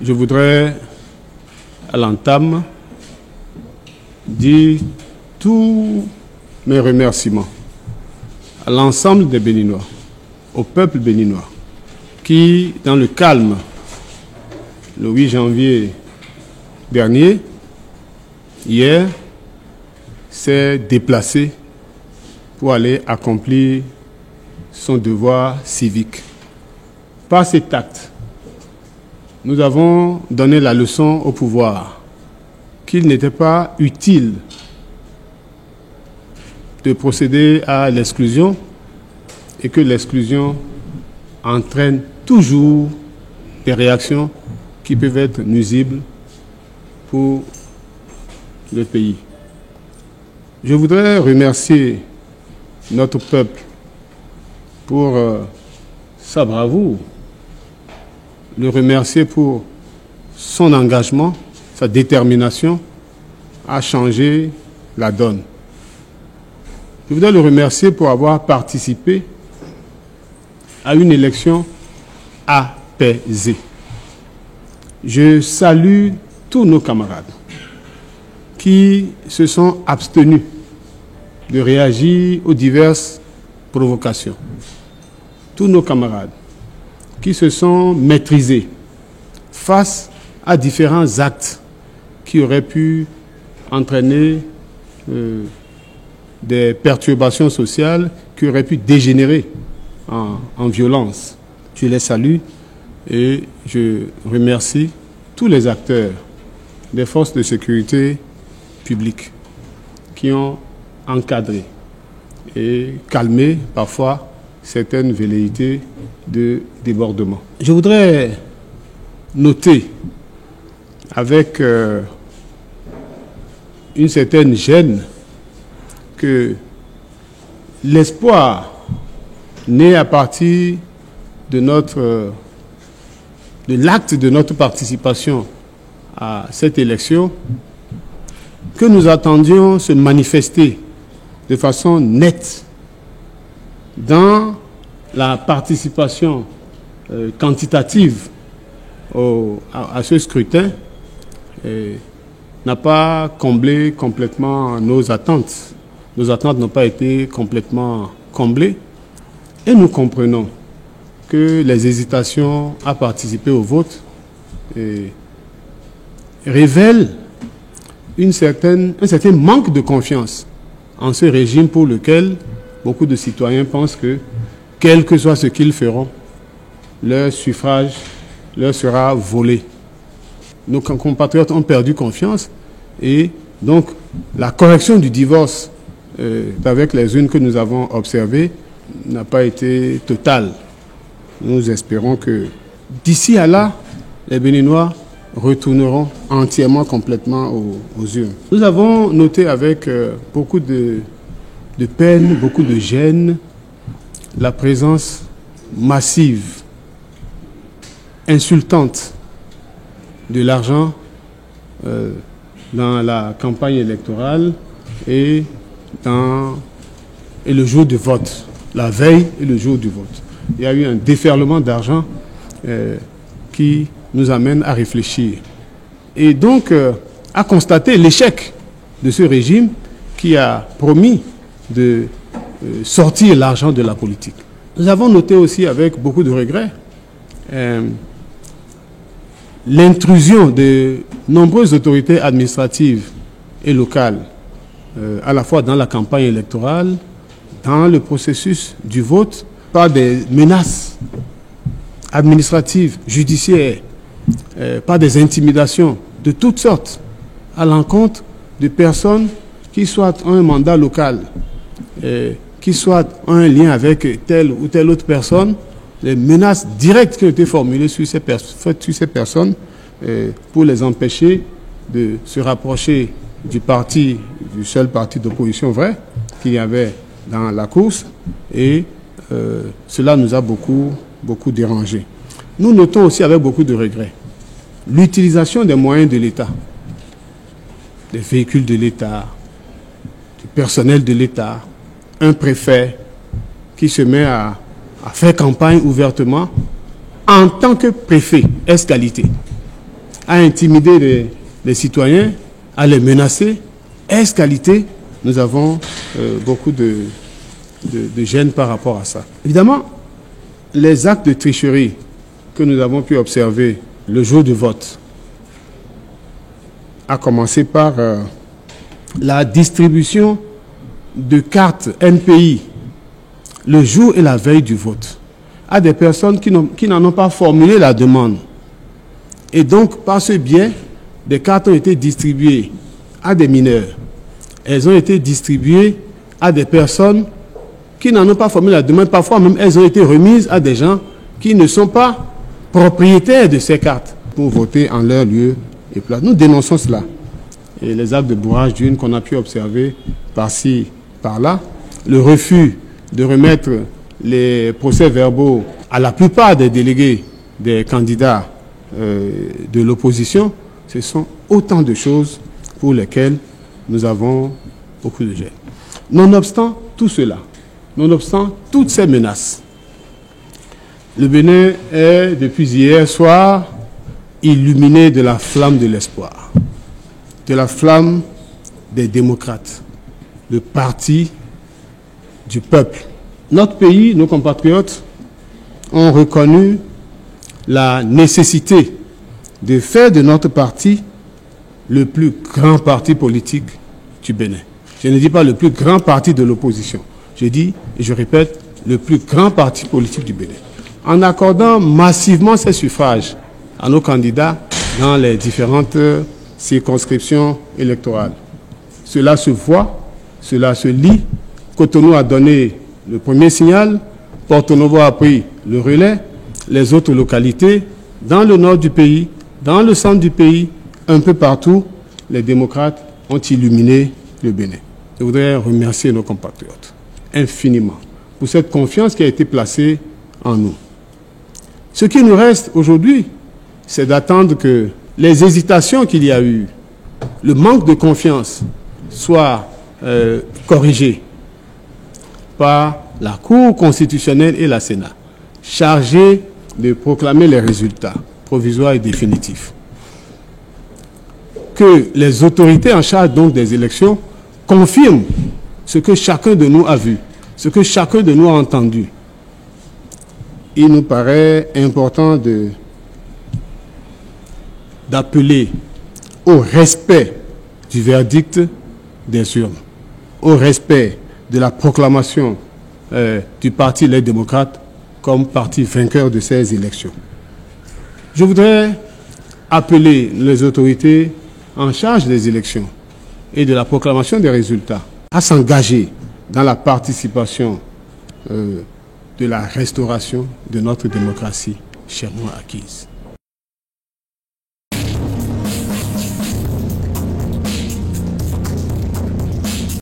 Je voudrais, à l'entame, dire tous mes remerciements à l'ensemble des Béninois, au peuple béninois, qui, dans le calme, le 8 janvier dernier, hier, s'est déplacé pour aller accomplir son devoir civique. Par cet acte, nous avons donné la leçon au pouvoir qu'il n'était pas utile de procéder à l'exclusion et que l'exclusion entraîne toujours des réactions qui peuvent être nuisibles pour le pays. Je voudrais remercier notre peuple pour sa bravoure, le remercier pour son engagement, sa détermination à changer la donne. Je voudrais le remercier pour avoir participé à une élection apaisée. Je salue tous nos camarades qui se sont abstenus de réagir aux diverses provocations. Tous nos camarades qui se sont maîtrisés face à différents actes qui auraient pu entraîner des perturbations sociales, qui auraient pu dégénérer en violence. Je les salue et je remercie tous les acteurs des forces de sécurité publiques qui ont encadré et calmé parfois certaines velléités de débordement. Je voudrais noter avec une certaine gêne que l'espoir né à partir de l'acte de notre participation à cette élection, que nous attendions se manifester de façon nette dans la participation quantitative à ce scrutin, n'a pas comblé complètement nos attentes. Nos attentes n'ont pas été complètement comblées et nous comprenons que les hésitations à participer au vote révèlent un certain manque de confiance en ce régime pour lequel beaucoup de citoyens pensent que, quel que soit ce qu'ils feront, leur suffrage leur sera volé. Nos compatriotes ont perdu confiance et donc la correction du divorce avec les urnes que nous avons observées n'a pas été totale. Nous espérons que d'ici à là, les Béninois retourneront entièrement, complètement aux urnes. Nous avons noté avec beaucoup de peine, beaucoup de gêne, la présence massive, insultante de l'argent dans la campagne électorale et le jour du vote, la veille et le jour du vote. Il y a eu un déferlement d'argent qui nous amène à réfléchir. Et donc, à constater l'échec de ce régime qui a promis de sortir l'argent de la politique. Nous avons noté aussi avec beaucoup de regrets l'intrusion de nombreuses autorités administratives et locales, à la fois dans la campagne électorale, dans le processus du vote, par des menaces administratives, judiciaires, par des intimidations de toutes sortes à l'encontre de personnes qui soit ont un mandat local, qui soit ont un lien avec telle ou telle autre personne. Les menaces directes qui ont été formulées sur ces personnes pour les empêcher de se rapprocher du seul parti d'opposition vrai qu'il y avait dans la course, et cela nous a beaucoup dérangé. Nous notons aussi avec beaucoup de regrets l'utilisation des moyens de l'État, des véhicules de l'État, du personnel de l'État, un préfet qui se met à faire campagne ouvertement en tant que préfet ès qualité. à intimider les citoyens, à les menacer. Est-ce qualité? Nous avons beaucoup de gêne par rapport à ça. Évidemment, les actes de tricherie que nous avons pu observer le jour du vote, a commencé par la distribution de cartes NPI le jour et la veille du vote à des personnes qui n'en ont pas formulé la demande. Et donc, par ce biais, des cartes ont été distribuées à des mineurs. Elles ont été distribuées à des personnes qui n'en ont pas formulé la demande. Parfois même, elles ont été remises à des gens qui ne sont pas propriétaires de ces cartes pour voter en leur lieu et place. Nous dénonçons cela. Et les actes de bourrage d'urne qu'on a pu observer par-ci, par-là, le refus de remettre les procès-verbaux à la plupart des délégués des candidats de l'opposition, ce sont autant de choses pour lesquelles nous avons beaucoup de gêne. Nonobstant tout cela, nonobstant toutes ces menaces, le Bénin est, depuis hier soir, illuminé de la flamme de l'espoir, de la flamme des démocrates, le parti du peuple. Notre pays, nos compatriotes, ont reconnu la nécessité de faire de notre parti le plus grand parti politique du Bénin. Je ne dis pas le plus grand parti de l'opposition. Je dis, et je répète, le plus grand parti politique du Bénin. En accordant massivement ces suffrages à nos candidats dans les différentes circonscriptions électorales. Cela se voit, cela se lit. Cotonou a donné le premier signal, Porto Novo a pris le relais, les autres localités, dans le nord du pays, dans le centre du pays, un peu partout, les démocrates ont illuminé le Bénin. Je voudrais remercier nos compatriotes infiniment pour cette confiance qui a été placée en nous. Ce qui nous reste aujourd'hui, c'est d'attendre que les hésitations qu'il y a eu, le manque de confiance, soient corrigés par la Cour constitutionnelle et la Sénat, chargés de proclamer les résultats provisoires et définitifs. Que les autorités en charge donc des élections confirment ce que chacun de nous a vu, ce que chacun de nous a entendu. Il nous paraît important d'appeler au respect du verdict des urnes, au respect de la proclamation du Parti Les Démocrates comme parti vainqueur de ces élections. Je voudrais appeler les autorités en charge des élections et de la proclamation des résultats à s'engager dans la participation de la restauration de notre démocratie chèrement acquise.